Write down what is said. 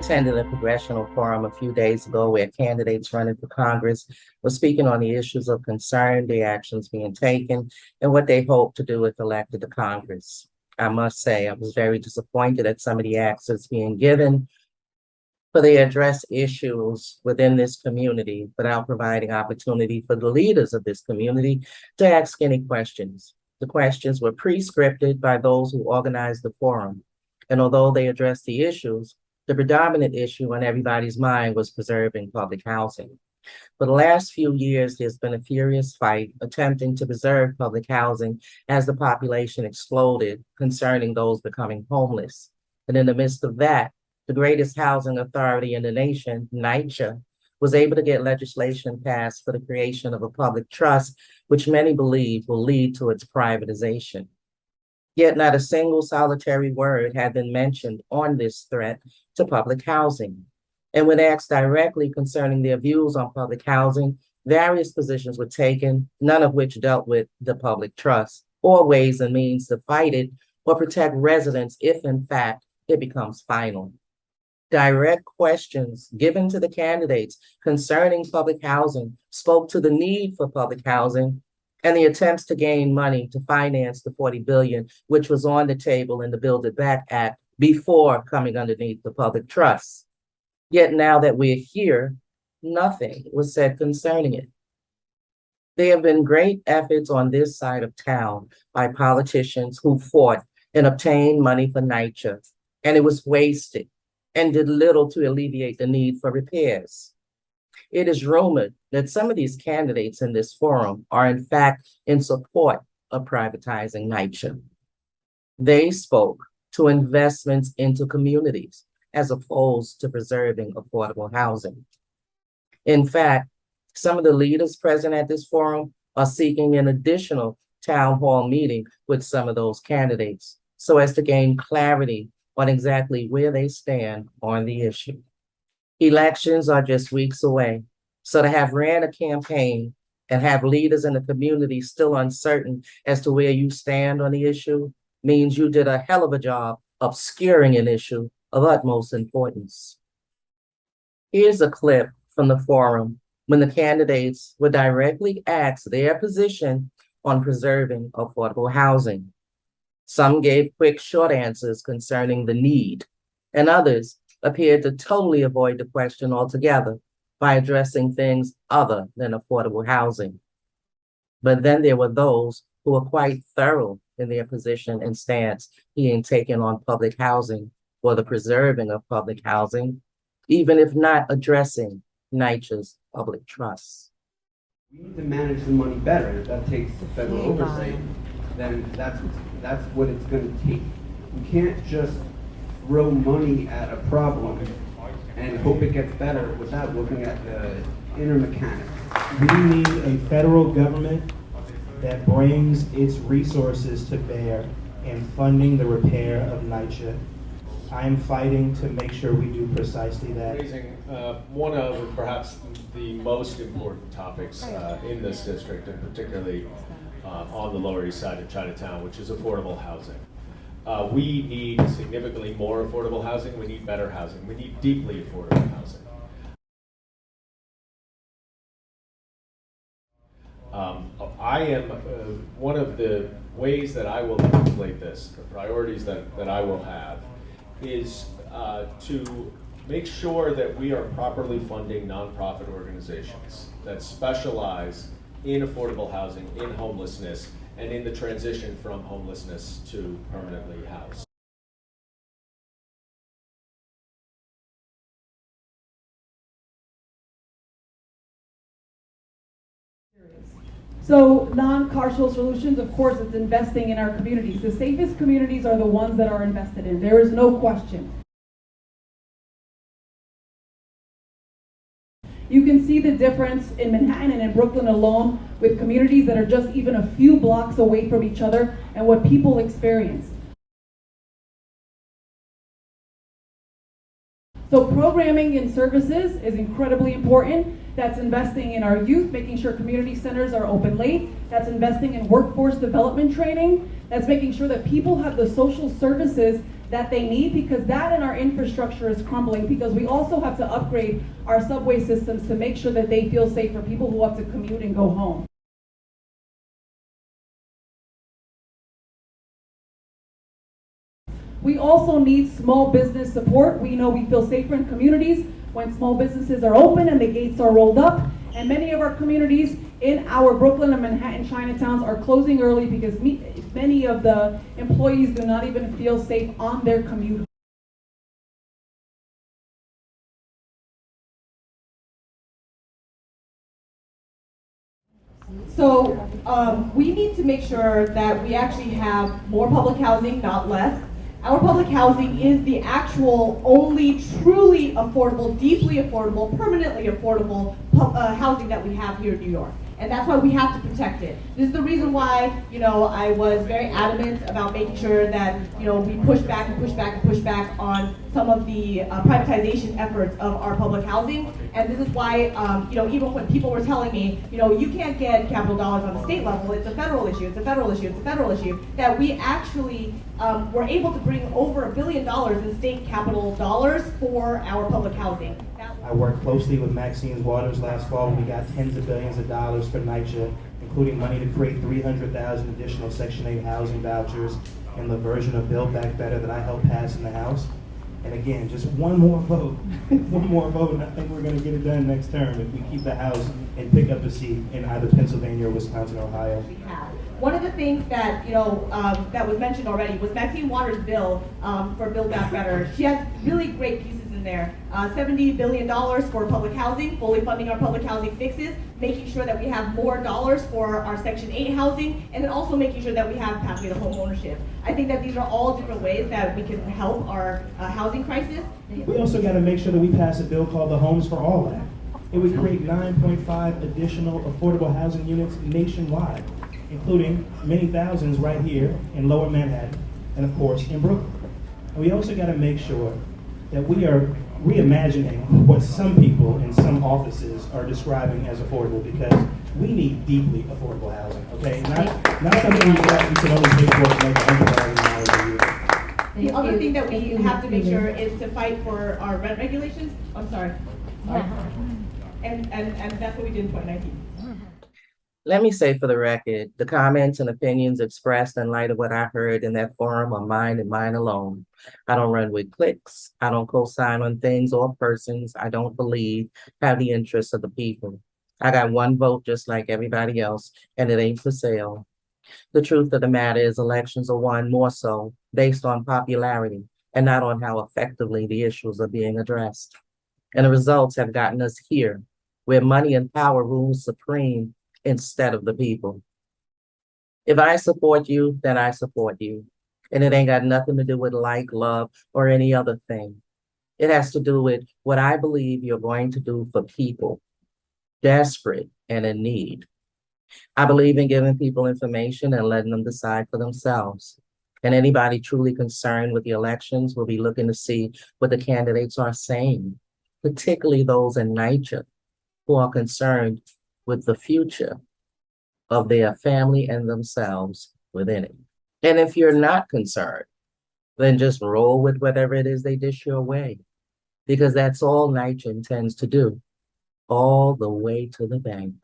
attended a Congressional forum a few days ago where candidates running for Congress were speaking on the issues of concern, the actions being taken, and what they hope to do if elected to Congress. I must say, I was very disappointed at some of the answers being given, for they address issues within this community without providing opportunity for the leaders of this community to ask any questions. The questions were pre-scripted by those who organized the forum. And although they addressed the issues, the predominant issue on everybody's mind was preserving public housing. For the last few years, there's been a furious fight attempting to preserve public housing as the population exploded concerning those becoming homeless. And in the midst of that, the greatest housing authority in the nation, NYCHA, was able to get legislation passed for the creation of a public trust, which many believe will lead to its privatization. Yet not a single solitary word had been mentioned on this threat to public housing. And when asked directly concerning their views on public housing, various positions were taken, none of which dealt with the public trust or ways and means to fight it or protect residents if, in fact, it becomes final. Direct questions given to the candidates concerning public housing spoke to the need for public housing and the attempts to gain money to finance the $40 billion, which was on the table in the Build It Back Act before coming underneath the public trust. Yet now that we're here, nothing was said concerning it. There have been great efforts on this side of town by politicians who fought and obtained money for NYCHA, and it was wasted and did little to alleviate the need for repairs. It is rumored that some of these candidates in this forum are in fact in support of privatizing NYCHA. They spoke to investments into communities as opposed to preserving affordable housing. In fact, some of the leaders present at this forum are seeking an additional town hall meeting with some of those candidates so as to gain clarity on exactly where they stand on the issue. Elections are just weeks away, so to have ran a campaign and have leaders in the community still uncertain as to where you stand on the issue means you did a hell of a job obscuring an issue of utmost importance. Here's a clip from the forum when the candidates were directly asked their position on preserving affordable housing. Some gave quick, short answers concerning the need, and others appeared to totally avoid the question altogether by addressing things other than affordable housing. But then there were those who were quite thorough in their position and stance being taken on public housing or the preserving of public housing, even if not addressing NYCHA's public trusts. We need to manage the money better. If that takes the federal oversight, then that's what it's going to take. You can't just throw money at a problem and hope it gets better without looking at the inner mechanics. We need a federal government that brings its resources to bear in funding the repair of NYCHA. I am fighting to make sure we do precisely that. Raising one of perhaps the most important topics in this district, and particularly on the Lower East Side of Chinatown, which is affordable housing. We need significantly more affordable housing. We need better housing. We need deeply affordable housing. I am, one of the ways that I will translate this, the priorities that I will have, is to make sure that we are properly funding nonprofit organizations that specialize in affordable housing, in homelessness, and in the transition from homelessness to permanently housed. So non-carceral solutions, of course, it's investing in our communities. The safest communities are the ones that are invested in. There is no question. You can see the difference in Manhattan and in Brooklyn alone with communities that are just even a few blocks away from each other and what people experience. So programming and services is incredibly important. That's investing in our youth, making sure community centers are open late. That's investing in workforce development training. That's making sure that people have the social services that they need, because that and our infrastructure is crumbling, because we also have to upgrade our subway systems to make sure that they feel safe for people who have to commute and go home. We also need small business support. We know we feel safer in communities when small businesses are open and the gates are rolled up. And many of our communities in our Brooklyn and Manhattan Chinatowns are closing early because many of the employees do not even feel safe on their commute. So we need to make sure that we actually have more public housing, not less. Our public housing is the actual only truly affordable, deeply affordable, permanently affordable housing that we have here in New York. And that's why we have to protect it. This is the reason why, I was very adamant about making sure that, we push back and push back and push back on some of the privatization efforts of our public housing. And this is why, even when people were telling me, you can't get capital dollars on the state level, it's a federal issue, it's a federal issue, it's a federal issue, that we actually were able to bring over $1 billion in state capital dollars for our public housing. I worked closely with Maxine Waters last fall when we got tens of billions of dollars for NYCHA, including money to create 300,000 additional Section 8 housing vouchers and the version of Build Back Better that I helped pass in the House. And again, just one more vote, and I think we're going to get it done next term if we keep the House and pick up a seat in either Pennsylvania or Wisconsin or Ohio. One of the things that that was mentioned already was Maxine Waters' bill for Build Back Better. She has really great pieces in there. $70 billion for public housing, fully funding our public housing fixes, making sure that we have more dollars for our Section 8 housing, and then also making sure that we have pathway to home ownership. I think that these are all different ways that we can help our housing crisis. We also got to make sure that we pass a bill called the Homes for All Act. It would create 9.5 additional affordable housing units nationwide, including many thousands right here in Lower Manhattan and, of course, in Brooklyn. And we also got to make sure that we are reimagining what some people in some offices are describing as affordable, because we need deeply affordable housing, okay? Not something that we can only pay for to make $100,000 a year. The other thing that we have to make sure is to fight for our rent regulations. I'm sorry. And that's what we did in 2019. Let me say for the record, the comments and opinions expressed in light of what I heard in that forum are mine and mine alone. I don't run with cliques. I don't co-sign on things or persons I don't believe have the interests of the people. I got one vote just like everybody else, and it ain't for sale. The truth of the matter is elections are won more so based on popularity and not on how effectively the issues are being addressed. And the results have gotten us here, where money and power rules supreme instead of the people. If I support you, then I support you. And it ain't got nothing to do with like, love, or any other thing. It has to do with what I believe you're going to do for people, desperate and in need. I believe in giving people information and letting them decide for themselves. And anybody truly concerned with the elections will be looking to see what the candidates are saying, particularly those in NYCHA who are concerned with the future of their family and themselves within it. And if you're not concerned, then just roll with whatever it is they dish your way, because that's all NYCHA intends to do, all the way to the bank.